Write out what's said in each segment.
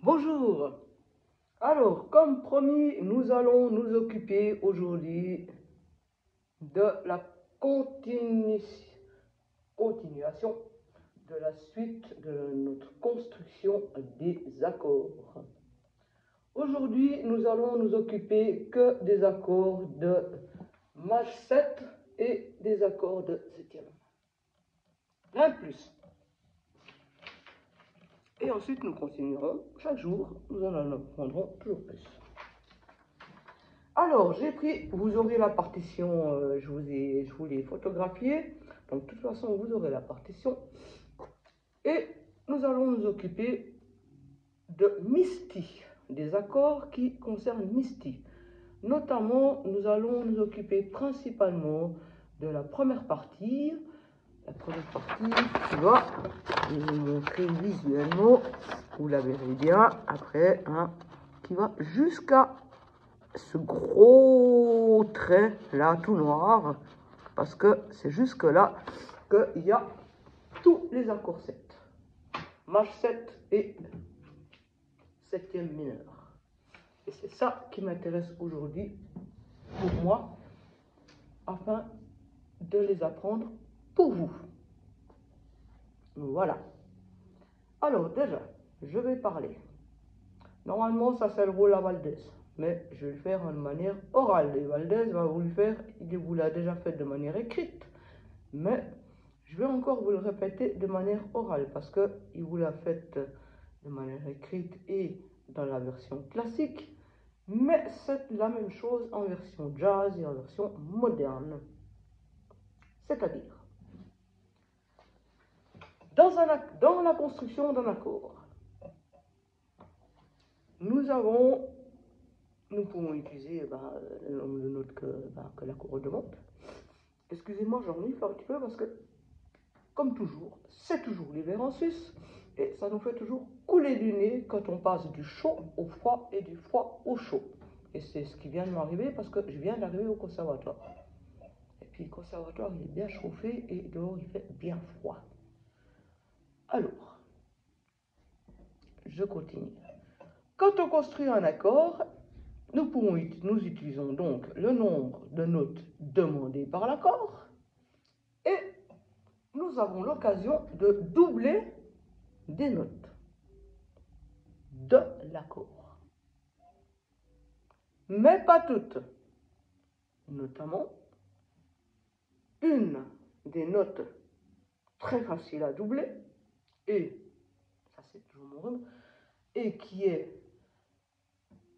Bonjour. Alors, comme promis, nous allons nous occuper aujourd'hui de la continuation de la suite de notre construction des accords. Aujourd'hui, nous allons nous occuper que des accords de maj 7 et des accords de septième. Rien de plus. Et ensuite, nous continuerons chaque jour, nous en apprendrons toujours plus. Alors, j'ai pris, vous aurez la partition, je vous l'ai photographiée, donc de toute façon, vous aurez la partition. Et nous allons nous occuper de Misty, des accords qui concernent Misty. Notamment, nous allons nous occuper principalement de la première partie. La première partie qui va vous montrer visuellement, vous la verrez bien après, hein, qui va jusqu'à ce gros trait là tout noir, parce que c'est jusque là qu'il y a tous les accords 7, maj 7 et septième mineur. Et c'est ça qui m'intéresse aujourd'hui pour moi, afin de les apprendre pour vous. Voilà. Alors déjà, je vais parler. Normalement, ça c'est le rôle à Valdez, mais je vais le faire de manière orale. Et Valdez va vous le faire, il vous l'a déjà fait de manière écrite, mais je vais encore vous le répéter de manière orale, parce qu'il vous l'a fait de manière écrite et dans la version classique, mais c'est la même chose en version jazz et en version moderne. C'est-à-dire, dans la construction d'un accord, nous pouvons utiliser le nombre de notes que l'accord demande. Excusez-moi, j'en lis un petit peu parce que, comme toujours, c'est toujours l'hiver en Suisse et ça nous fait toujours couler du nez quand on passe du chaud au froid et du froid au chaud. Et c'est ce qui vient de m'arriver parce que je viens d'arriver au conservatoire. Et puis le conservatoire, il est bien chauffé et dehors, il fait bien froid. Alors, je continue. Quand on construit un accord, nous utilisons donc le nombre de notes demandées par l'accord et nous avons l'occasion de doubler des notes de l'accord. Mais pas toutes. Notamment, une des notes très faciles à doubler, et ça c'est toujours mon rhume, et qui est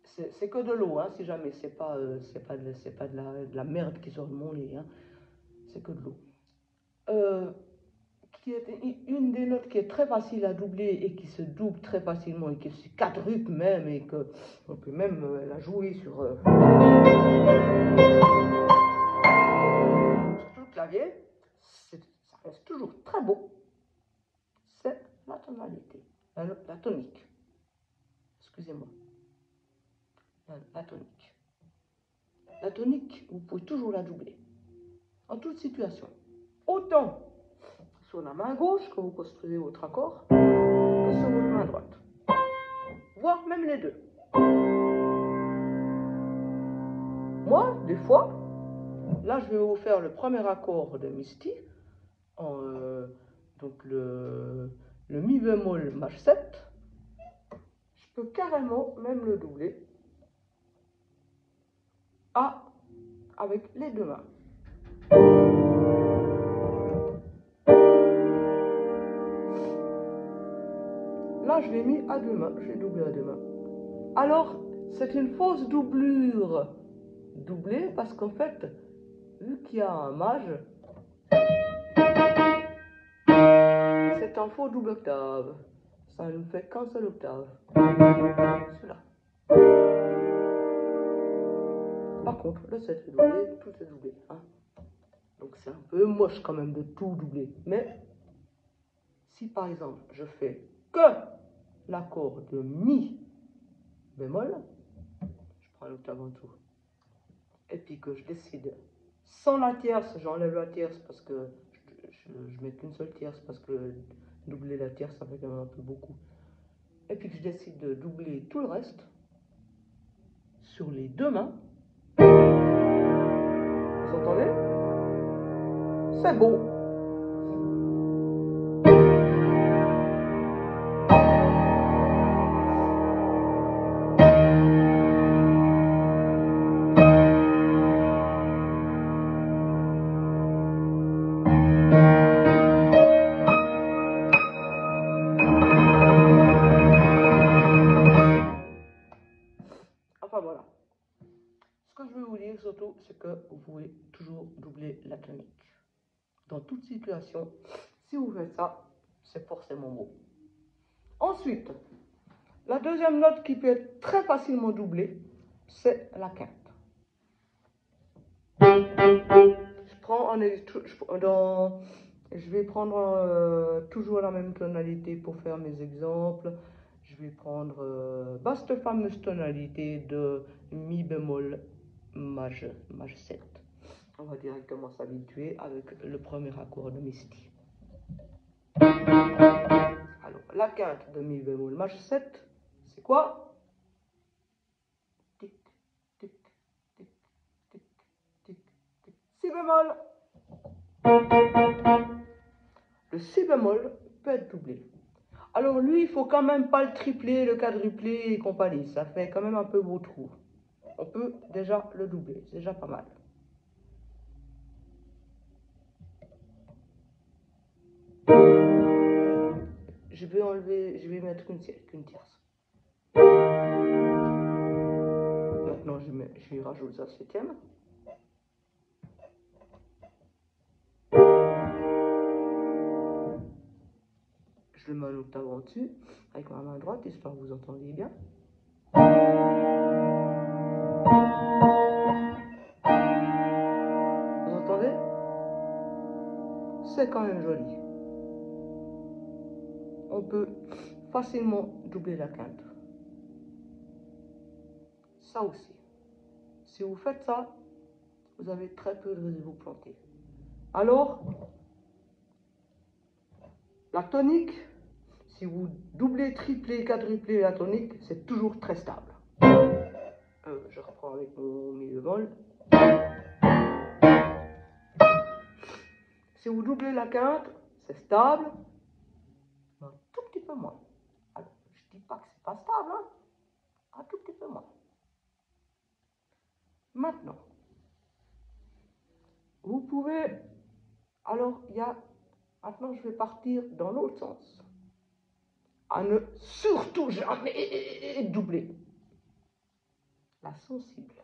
c'est que de l'eau, hein, si jamais c'est pas de la merde qui sort de mon lit, hein, c'est que de l'eau. Qui est une des notes qui est très facile à doubler et qui se double très facilement et qui se quadruple même, et qu'on peut même la jouer sur tout le clavier, ça reste toujours très beau. C'est la tonalité, la tonique. Excusez-moi. La tonique. La tonique, vous pouvez toujours la doubler. En toute situation. Autant sur la main gauche quand vous construisez votre accord que sur votre main droite. Voire même les deux. Moi, des fois, là je vais vous faire le premier accord de Misty, donc le mi bémol maj 7. Je peux carrément même le doubler avec les deux mains. Là, je l'ai mis à deux mains, je l'ai doublé à deux mains. Alors, c'est une fausse doublure doublée parce qu'en fait, vu qu'il y a un maj, c'est un faux double octave. Ça ne fait qu'un seul octave. Celui-là. Par contre, le 7 est doublé, tout est doublé. Hein. Donc c'est un peu moche quand même de tout doubler. Mais si par exemple je fais que l'accord de mi bémol, je prends l'octave en dessous, et puis que je décide sans la tierce, j'enlève la tierce parce que je mets qu'une seule tierce parce que doubler la tierce ça fait quand même un peu beaucoup. et puis que je décide de doubler tout le reste sur les deux mains, vous entendez? C'est beau. Enfin voilà. Ce que je veux vous dire surtout, c'est que vous pouvez toujours doubler la tonique. Dans toute situation, si vous faites ça, c'est forcément beau. Ensuite, la deuxième note qui peut être très facilement doublée, c'est la quinte. Je vais prendre toujours la même tonalité pour faire mes exemples. Je vais prendre cette fameuse tonalité de mi bémol majeur, maj 7. On va directement s'habituer avec le premier accord de Misty. Alors, la quinte de mi bémol maj 7, c'est quoi? Tic, tic, tic, tic, tic, tic. Si bémol. Le si bémol peut être doublé. Alors lui, il faut quand même pas le tripler, le quadrupler et compagnie. Ça fait quand même un peu beau trou. On peut déjà le doubler, c'est déjà pas mal. Je vais enlever, je vais mettre qu'une tierce. Maintenant, je vais rajouter sa septième. Je le mets un octave en dessus, avec ma main droite, j'espère que vous entendez bien. Vous entendez? C'est quand même joli. On peut facilement doubler la quinte. Ça aussi. Si vous faites ça, vous avez très peu de risques de vous planter. Alors, la tonique, si vous doublez, triplez, quadruplez la tonique, c'est toujours très stable. Je reprends avec mon mi bémol. Si vous doublez la quinte, c'est stable, mais un tout petit peu moins. Alors, je ne dis pas que c'est pas stable, hein, un tout petit peu moins. Maintenant, vous pouvez, alors maintenant je vais partir dans l'autre sens, à ne surtout jamais doubler la sensible.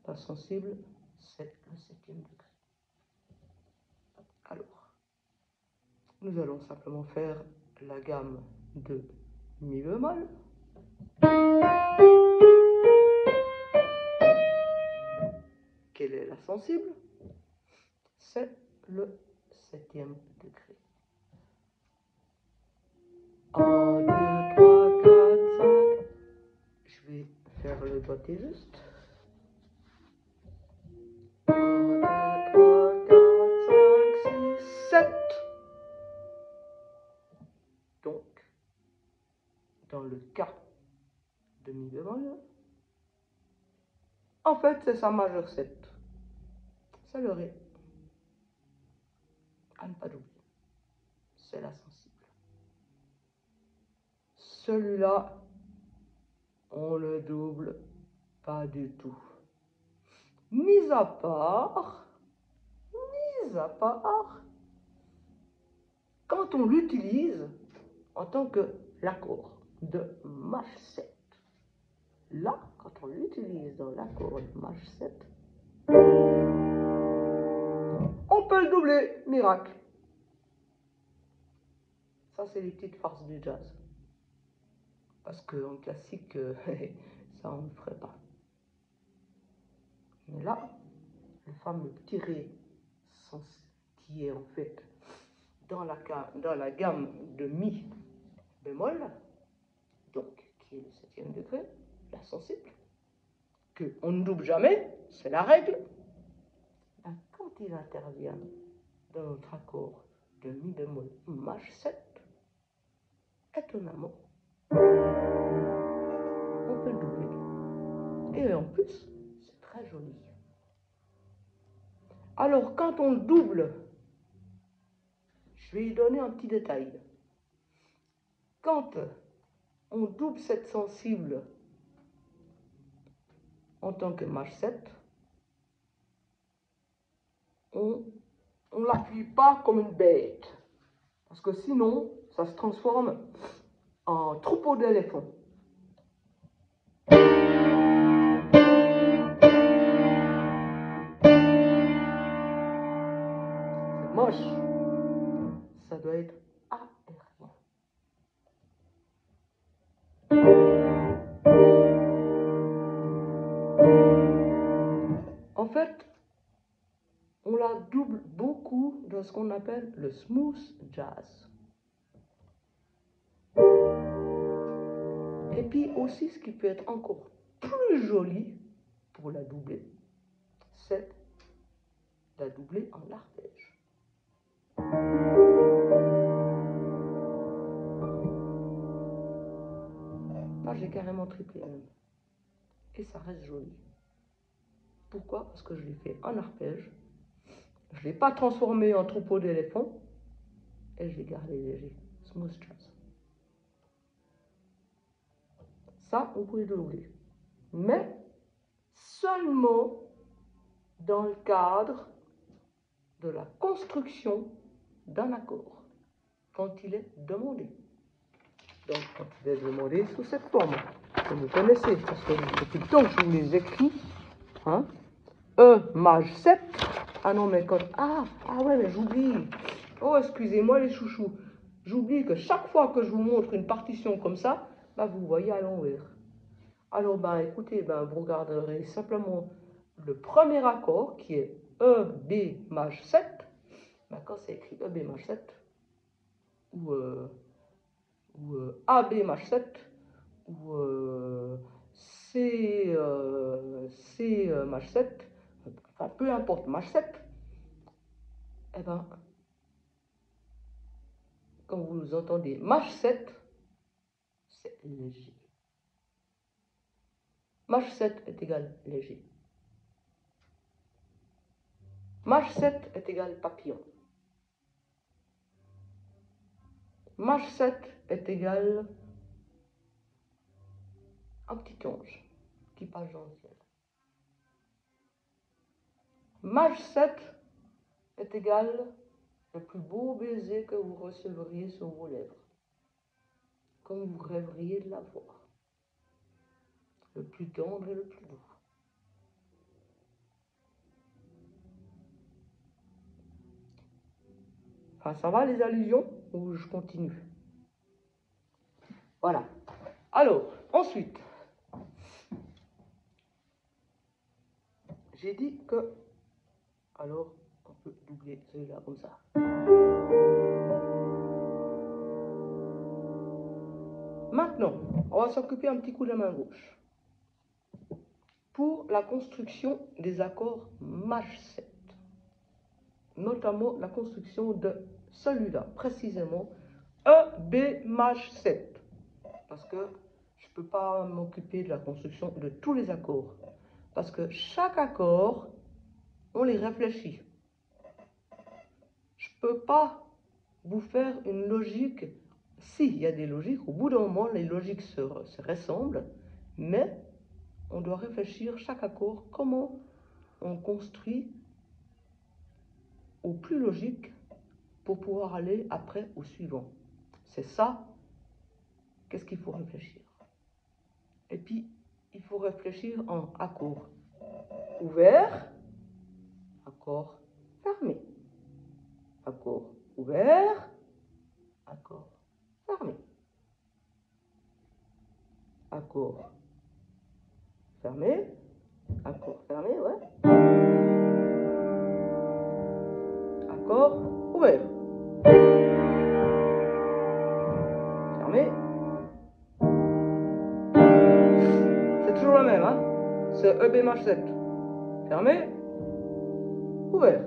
La sensible, c'est le septième degré. Alors, nous allons simplement faire la gamme de mi bémol. Quelle est la sensible? C'est le septième degré. 1, 2, 3, 4, 5. Je vais faire le doigté juste. 1, 2, 3, 4, 5, 6, 7. Donc, dans le cas de mi bémol, en fait, c'est sa majeure 7. C'est le ré. À ne pas doubler. C'est la sensible. Celui-là, on le double pas du tout. Mis à part, quand on l'utilise en tant que l'accord de maj 7. Là, quand on l'utilise dans l'accord de maj 7, on peut le doubler, miracle. Ça, c'est les petites farces du jazz. Parce qu'en classique, ça, on ne le ferait pas. Mais là, le fameux petit ré qui est en fait dans la gamme de mi bémol, donc qui est le septième degré, la sensible, qu'on ne double jamais, c'est la règle. Quand il intervient dans notre accord de mi bémol maj 7, étonnamment, on peut le doubler. Et en plus, c'est très joli. Alors, quand on le double, je vais y donner un petit détail. Quand on double cette sensible en tant que mâche 7, on ne l'appuie pas comme une bête. Parce que sinon, ça se transforme en troupeau d'éléphants. C'est moche. Ça doit être aérien. En fait, on la double beaucoup dans ce qu'on appelle le smooth jazz. Et puis aussi, ce qui peut être encore plus joli pour la doubler, c'est la doubler en arpège. Là, j'ai carrément triplé même. Et ça reste joli. Pourquoi? Parce que je l'ai fait en arpège. Je ne l'ai pas transformé en troupeau d'éléphants. Et je l'ai gardé léger. Smooth jazz. Ça, vous pouvez le doubler. Mais seulement dans le cadre de la construction d'un accord. Quand il est demandé. Donc, quand il est demandé sous cette forme. Que vous connaissez. Parce que depuis le temps que je vous les écris. Hein, E maj 7. Ah non, mais quand... Ah ouais, mais j'oublie. Oh, excusez-moi les chouchous. J'oublie que chaque fois que je vous montre une partition comme ça, bah, vous voyez à l'envers. Alors, ben, écoutez, ben, vous regarderez simplement le premier accord qui est E, B, maj 7. Ben, quand c'est écrit E, B, maj 7, ou A, B, maj 7, ou C, maj 7, enfin, peu importe, maj 7, eh ben, quand vous entendez maj 7, c'est léger. Maj 7 est égal léger. Maj 7 est égal papillon. Maj 7 est égal un petit ange qui passe dans le ciel. Maj 7 est égal le plus beau baiser que vous recevriez sur vos lèvres, comme vous rêveriez de l'avoir. Le plus tendre et le plus doux. Enfin, ça va les allusions ou je continue? Voilà. Alors, ensuite, j'ai dit que... Alors, on peut doubler celui-là comme ça. Maintenant, on va s'occuper un petit coup de la main gauche. Pour la construction des accords maj 7. Notamment la construction de celui-là, précisément E, B, maj 7. Parce que je ne peux pas m'occuper de la construction de tous les accords. Parce que chaque accord, on les réfléchit. Je ne peux pas vous faire une logique. Si, il y a des logiques, au bout d'un moment, les logiques se ressemblent, mais on doit réfléchir chaque accord, comment on construit au plus logique pour pouvoir aller après au suivant. C'est ça, qu'est-ce qu'il faut réfléchir. Et puis, il faut réfléchir en accord ouvert, accord fermé, accord ouvert, accord fermé, accord fermé, accord fermé, ouais, accord ouvert, fermé. C'est toujours la même, hein. C'est E, B, maj 7. Fermé, ouvert.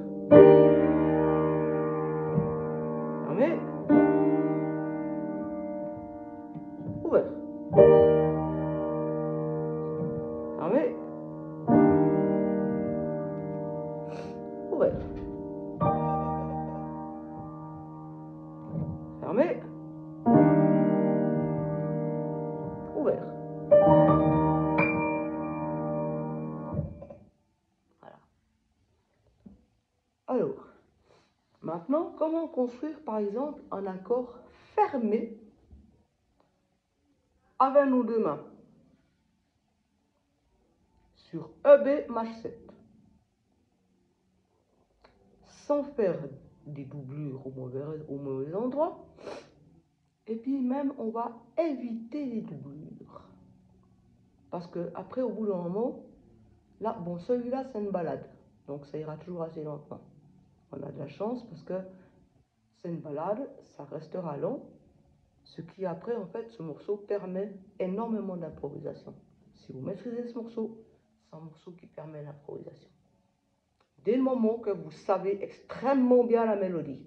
Fermé, ouvert, fermé, ouvert, fermé, ouvert. Voilà. Alors, maintenant, comment construire par exemple un accord fermé avec nos deux mains sur EB Mach 7 sans faire des doublures au mauvais endroit, et puis même on va éviter les doublures parce que après au bout d'un moment là, bon, celui-là c'est une balade, donc ça ira toujours assez lentement. On a de la chance parce que c'est une balade, ça restera long, ce qui après en fait ce morceau permet énormément d'improvisation. Si vous maîtrisez ce morceau, c'est un morceau qui permet l'improvisation. Dès le moment que vous savez extrêmement bien la mélodie,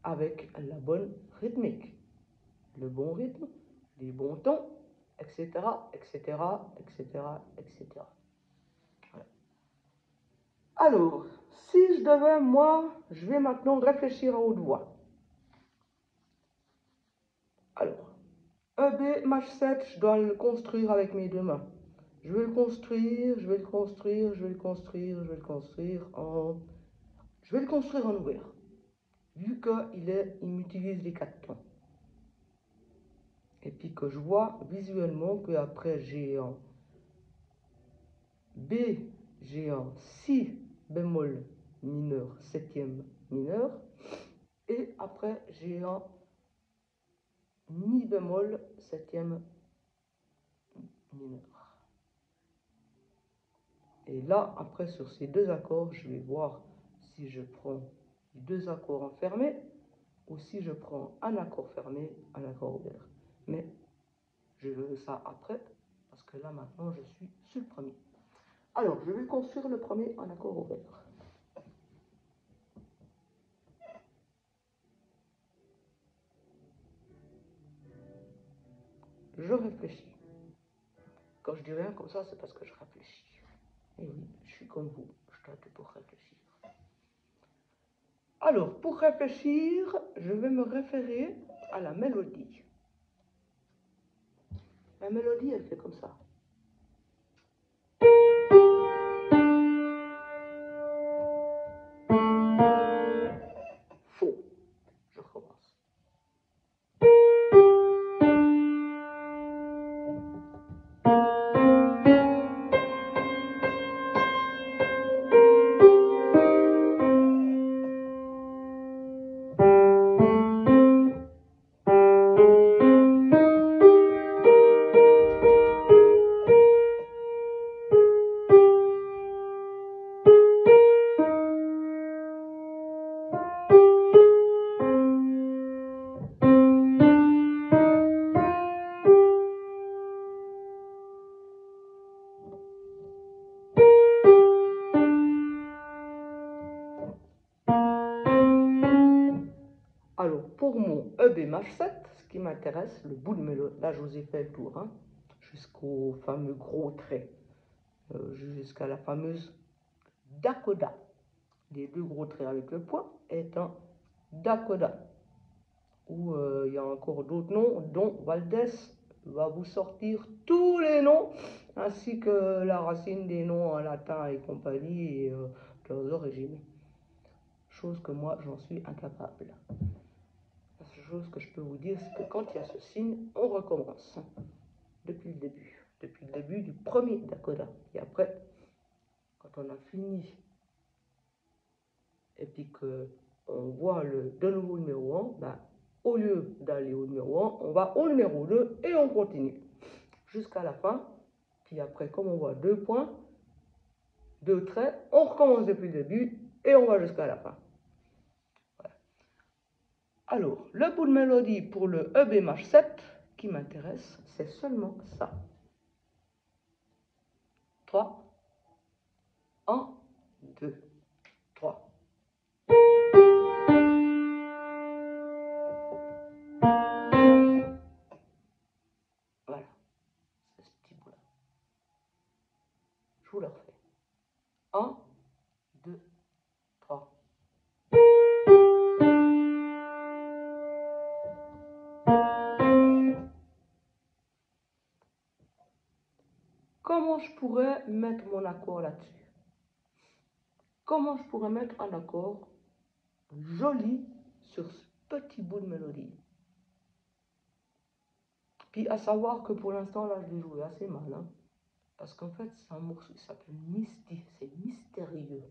avec la bonne rythmique, le bon rythme, les bons tons, etc., etc., etc., etc. Voilà. Alors, si je devais, moi, je vais maintenant réfléchir à haute voix. Alors, EB Mach 7, je dois le construire avec mes deux mains. Je vais le construire, je vais le construire, je vais le construire, je vais le construire en... Je vais le construire en ouvert, vu qu'il m'utilise les quatre tons. Et puis que je vois visuellement qu'après j'ai un B, j'ai un Si bémol mineur, septième mineur, et après j'ai un Mi bémol, septième mineur. Et là, après sur ces deux accords, je vais voir si je prends les deux accords enfermés ou si je prends un accord fermé, un accord ouvert. Mais je veux ça après, parce que là maintenant je suis sur le premier. Alors, je vais construire le premier en accord ouvert. Je réfléchis. Quand je dis rien comme ça, c'est parce que je réfléchis. Et oui, je suis comme vous, je tâte pour réfléchir. Alors, pour réfléchir, je vais me référer à la mélodie. La mélodie, elle fait comme ça. Faux. Je recommence. Alors, pour mon EB Mach 7, ce qui m'intéresse, le bout de mélodie, là je vous ai fait le tour, hein, jusqu'au fameux gros trait, jusqu'à la fameuse da coda. Les deux gros traits avec le point est un da coda. Où il y a encore d'autres noms, dont Valdés va vous sortir tous les noms, ainsi que la racine des noms en latin et compagnie, et leurs origines. Chose que moi, j'en suis incapable. La seule chose que je peux vous dire, c'est que quand il y a ce signe, on recommence. Depuis le début du premier Dakoda. Et après, quand on a fini, et puis qu'on voit de nouveau le numéro 1, ben, au lieu d'aller au numéro 1, on va au numéro 2 et on continue jusqu'à la fin. Puis après, comme on voit deux points, deux traits, on recommence depuis le début et on va jusqu'à la fin. Voilà. Alors, le bout de mélodie pour le EB Mach 7 qui m'intéresse, c'est seulement ça. 3, 1, 2, 3. comment je pourrais mettre mon accord là-dessus? Comment je pourrais mettre un accord joli sur ce petit bout de mélodie? Puis à savoir que pour l'instant, là, je l'ai joué assez mal. Hein, parce qu'en fait, c'est un morceau qui s'appelle Misty. C'est mystérieux.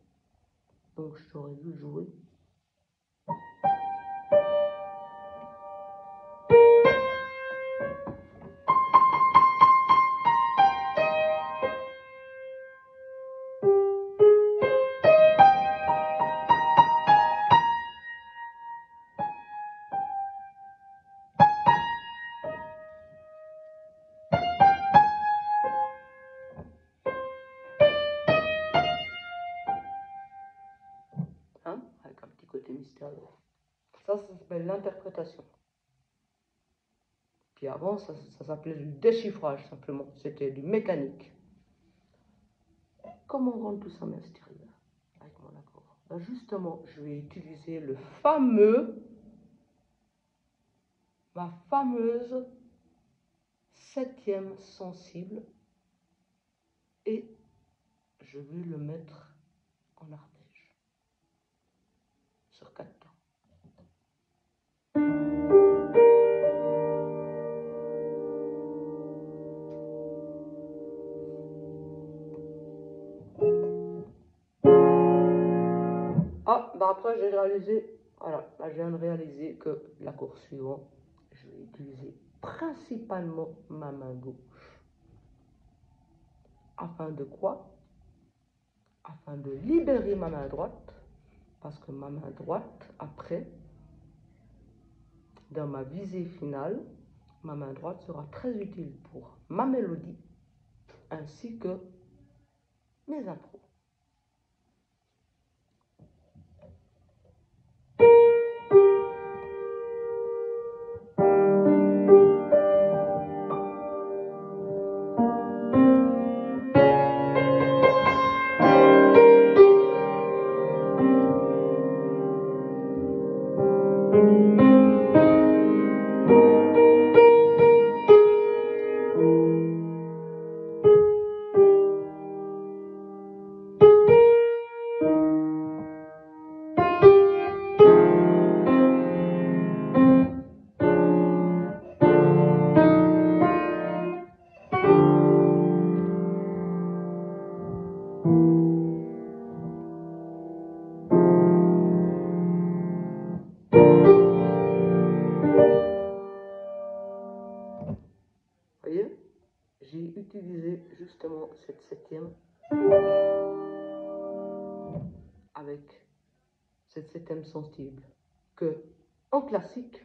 Donc, je t'aurais dû jouer. Hein, avec un petit côté mystérieux. Ça s'appelle l'interprétation. Puis avant, ça s'appelait du déchiffrage, simplement. C'était du mécanique. Comment rendre tout ça mystérieux avec mon accord? Ben justement, je vais utiliser ma fameuse septième sensible, et je vais le mettre en arpège sur 4 temps. Ah, bah après j'ai réalisé, voilà, là je viens de réaliser que l'accord suivant, je vais utiliser principalement ma main gauche. Afin de quoi? Afin de libérer ma main droite, parce que ma main droite, après, dans ma visée finale, ma main droite sera très utile pour ma mélodie, ainsi que mes impros. Voyez, j'ai utilisé justement cette septième avec cette septième sensible que, en classique,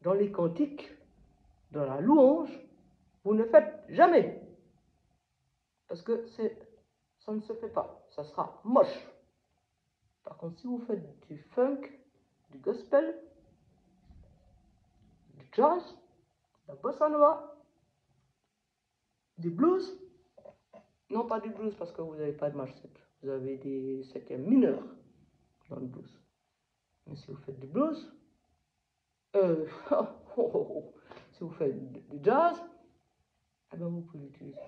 dans les cantiques, dans la louange, vous ne faites jamais. Parce que ça ne se fait pas, ça sera moche. Par contre, si vous faites du funk, du gospel, du jazz, de la bossa nova, du blues, non pas du blues parce que vous n'avez pas de majeur 7, vous avez des septièmes mineurs dans le blues. Mais si vous faites du blues, si vous faites du jazz, eh ben vous pouvez l'utiliser.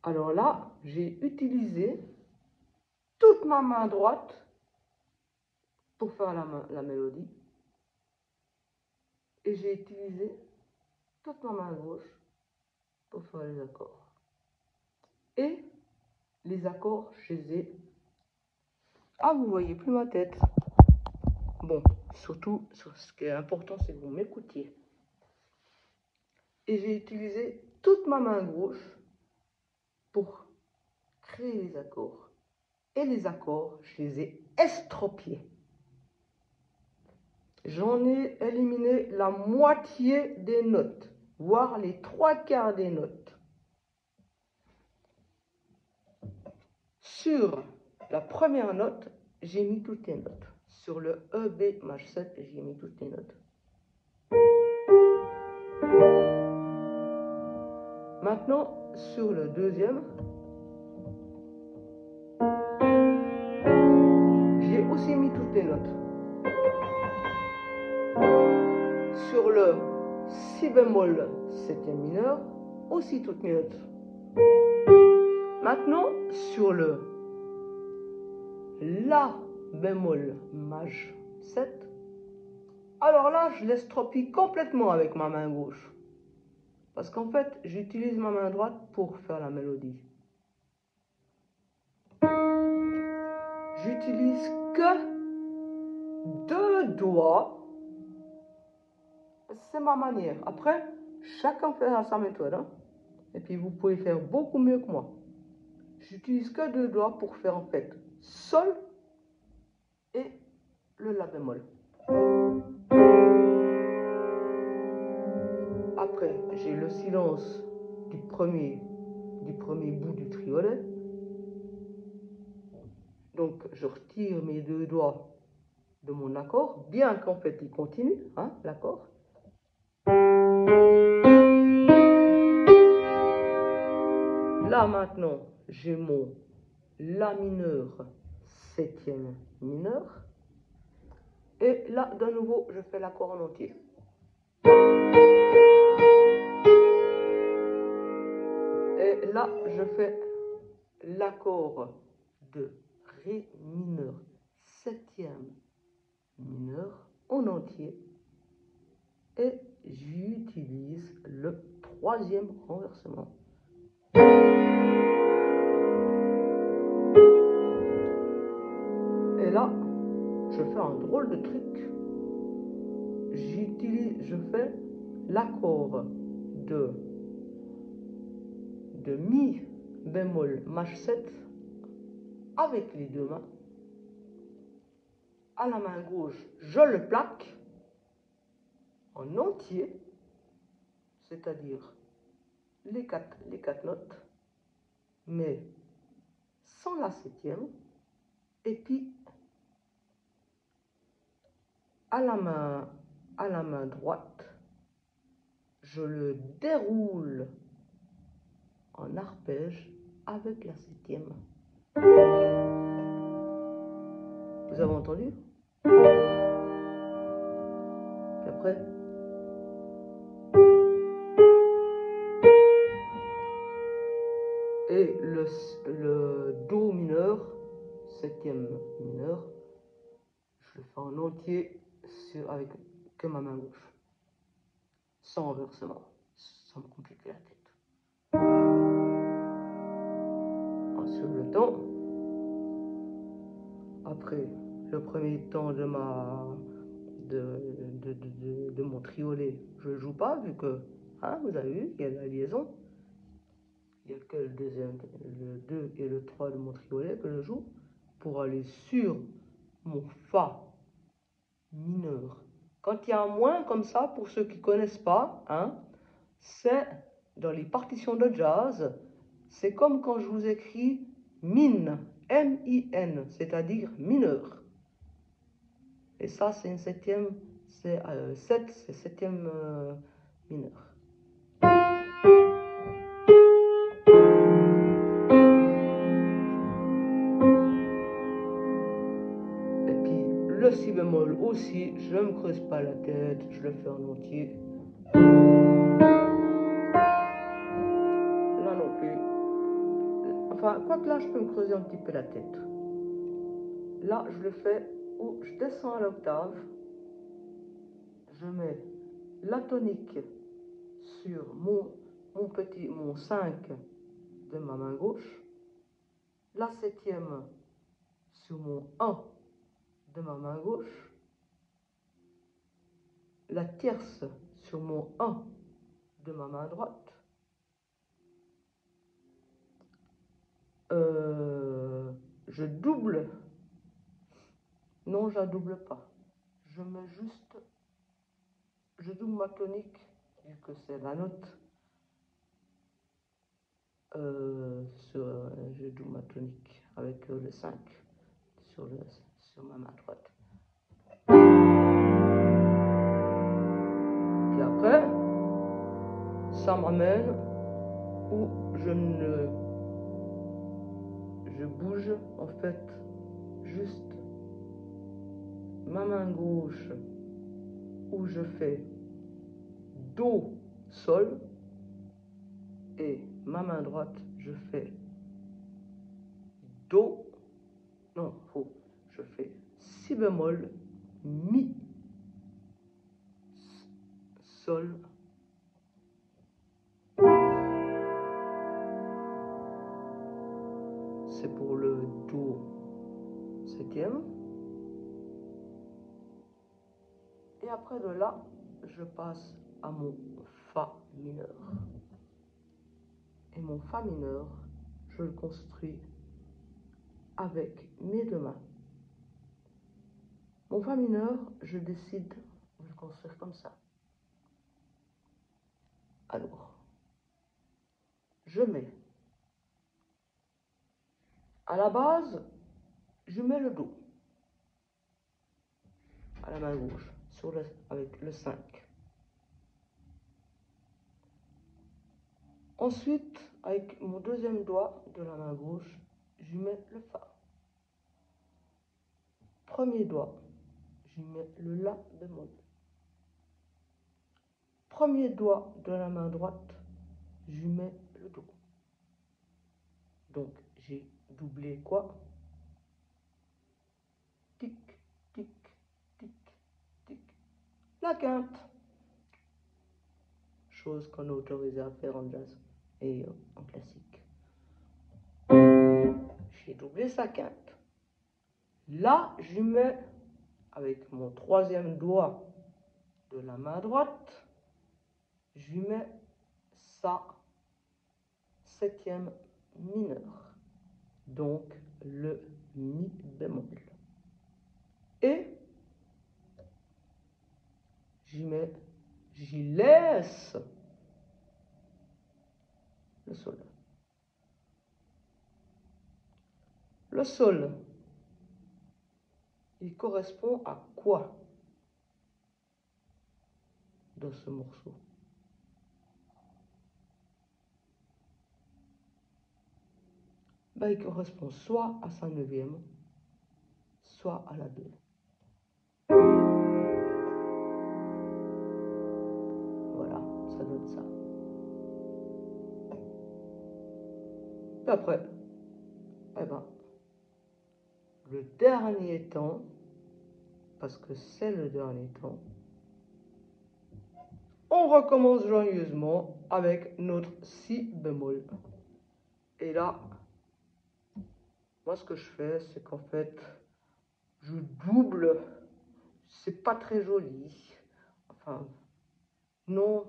Alors là, j'ai utilisé toute ma main droite pour faire la mélodie. Et j'ai utilisé toute ma main gauche pour faire les accords. Et les accords, je les ai... Ah, vous voyez plus ma tête. Bon, surtout, ce qui est important, c'est que vous m'écoutiez. Et j'ai utilisé toute ma main gauche pour créer les accords. Et les accords, je les ai estropiés. J'en ai éliminé la moitié des notes, voire les 3/4 des notes. Sur la première note, j'ai mis toutes les notes. Sur le E, B, maj 7, j'ai mis toutes les notes. Maintenant, sur le deuxième, j'ai aussi mis toutes les notes. Sur le si bémol septième mineur, aussi toutes mes notes. Maintenant, sur le la bémol maj 7, alors là, je l'estropie complètement avec ma main gauche. Parce qu'en fait, j'utilise ma main droite pour faire la mélodie. J'utilise que 2 doigts. C'est ma manière. Après, chacun fait à sa méthode. Hein? Et puis, vous pouvez faire beaucoup mieux que moi. J'utilise que 2 doigts pour faire en fait sol et le la bémol. Après, j'ai le silence du premier bout du triolet. Donc, je retire mes 2 doigts de mon accord, bien qu'en fait il continue, hein, l'accord. Là maintenant, j'ai mon la mineur septième mineur. Et là, de nouveau, je fais l'accord en entier. Et là, je fais l'accord de Ré mineur septième mineur en entier. Et j'utilise le troisième renversement. Et là, je fais un drôle de truc. Je fais l'accord de mi bémol maj 7 avec les 2 mains. À la main gauche, je le plaque en entier, c'est-à-dire les quatre notes, mais sans la septième. Et puis à la main droite, je le déroule en arpège avec la septième. Vous avez entendu? Puis après, et le do mineur, septième mineur, je le fais en entier avec que ma main gauche, sans renversement, sans me compliquer la tête. Sur le temps, après le premier temps de mon triolet, je ne joue pas, vu que, hein, vous avez vu, il y a la liaison. Il n'y a que le 2 et le 3 de mon triolet que je joue pour aller sur mon Fa mineur. Quand il y a un moins comme ça, pour ceux qui ne connaissent pas, hein, c'est dans les partitions de jazz, c'est comme quand je vous écris min, M-I-N, c'est-à-dire mineur. Et ça, c'est une septième, c'est 7, c'est septième mineur. Et puis le si bémol aussi, je ne me creuse pas la tête, je le fais en entier. Là non plus. Enfin, quoique là, je peux me creuser un petit peu la tête. Là, je le fais où je descends à l'octave, je mets la tonique sur mon 5 de ma main gauche, la septième sur mon 1 de ma main gauche, la tierce sur mon 1 de ma main droite, je double, non, je la double pas, je mets juste, je double ma tonique, vu que c'est la note, je double ma tonique, avec le 5 sur ma main droite. Et après, ça m'amène où je bouge en fait juste ma main gauche où je fais Do, Sol, et ma main droite, je fais Do, non, faux, je fais Si bémol, Mi, Sol, c'est pour le Do septième. Et après de là, je passe à mon Fa mineur. Et mon Fa mineur, je le construis avec mes deux mains. Mon Fa mineur, je décide de le construire comme ça. Alors, je mets à la base, je mets le Do à la main gauche avec le 5. Ensuite, avec mon deuxième doigt de la main gauche, je mets le Fa. Premier doigt, je mets le La bémol. Premier doigt de la main droite, je mets le Do. Donc, j'ai doublé quoi? Tic, tic, tic, tic. La quinte. Chose qu'on est autorisé à faire en jazz et en classique. J'ai doublé sa quinte. Là, je mets avec mon troisième doigt de la main droite, je mets sa septième mineur, donc le Mi bémol. Et j'y laisse le Sol. Le Sol, il correspond à quoi dans ce morceau? Ben, il correspond soit à sa neuvième, soit à la 2. Voilà, ça donne ça. Et après, eh ben, le dernier temps, parce que c'est le dernier temps, on recommence joyeusement avec notre Si bémol. Et là, moi ce que je fais, c'est qu'en fait, je double. C'est pas très joli. Enfin, non.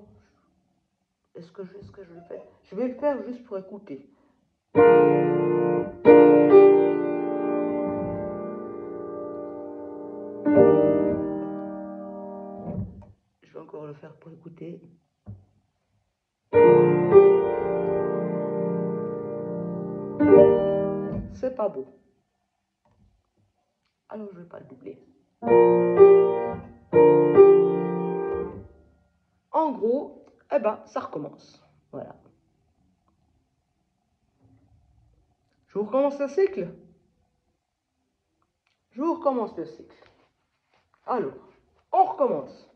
Est-ce que je le fais? Je vais le faire juste pour écouter. Je vais encore le faire pour écouter. C'est pas beau. Alors je vais pas le doubler. En gros, eh ben, ça recommence. Voilà. Je vous recommence le cycle. Je vous recommence le cycle. Alors, on recommence.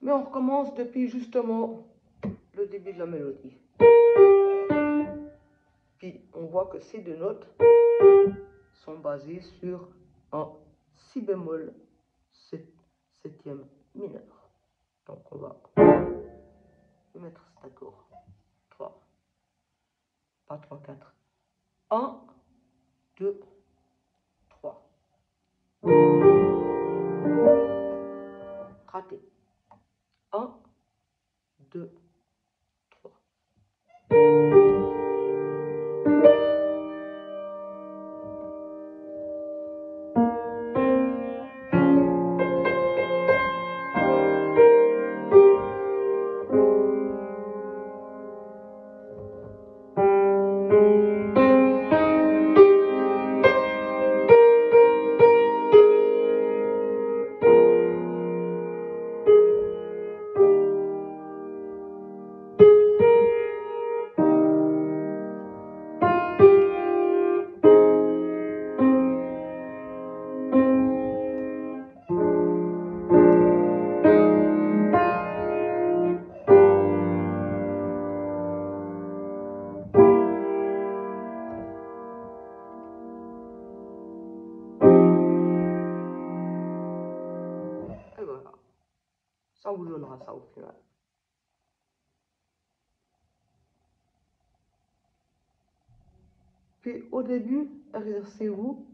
Mais on recommence depuis justement le début de la mélodie. Puis on voit que ces deux notes sont basées sur un Si bémol septième mineur. Donc on va mettre cet accord. 3, pas 3, 4. 1, 2, 3. Raté. 1, 2, 3. vous donnera ça au final. Puis au début, exercez-vous,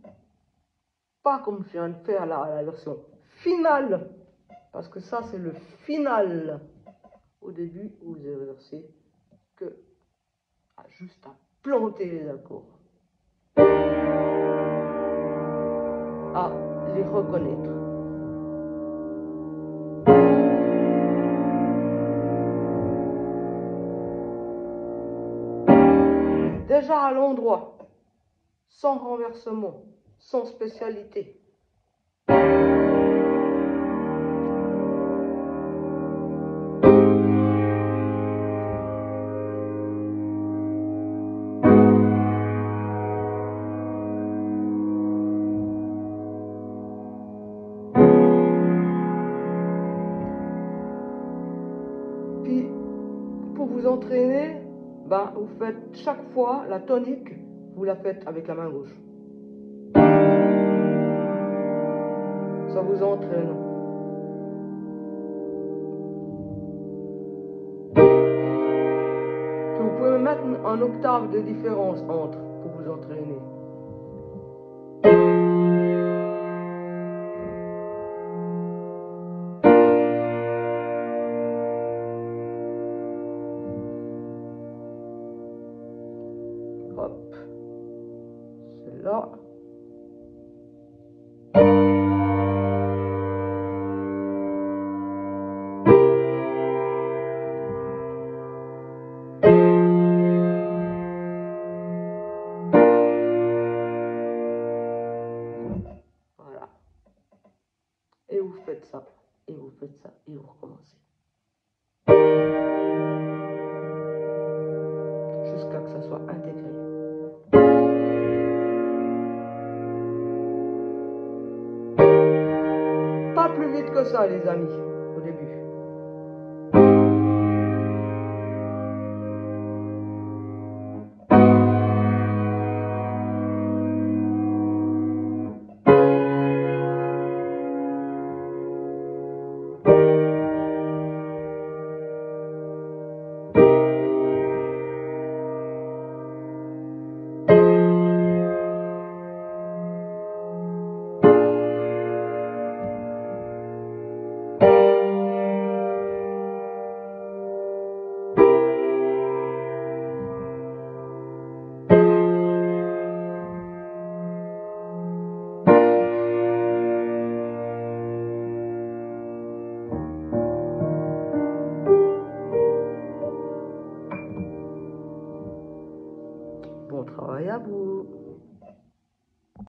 pas comme je viens de faire la version finale, parce que ça c'est le final. Au début, vous exercez que juste à planter les accords, à les reconnaître. Déjà à l'endroit, sans renversement, sans spécialité. Puis, pour vous entraîner, ben, vous faites chaque fois la tonique, vous la faites avec la main gauche. Ça vous entraîne. Puis vous pouvez mettre un octave de différence entre pour vous entraîner. Hop, c'est là. Voilà. Et vous faites ça, et vous faites ça, et vous recommencez. Jusqu'à que ça soit intégré. Pas plus vite que ça, les amis, au début. Bon travail à vous.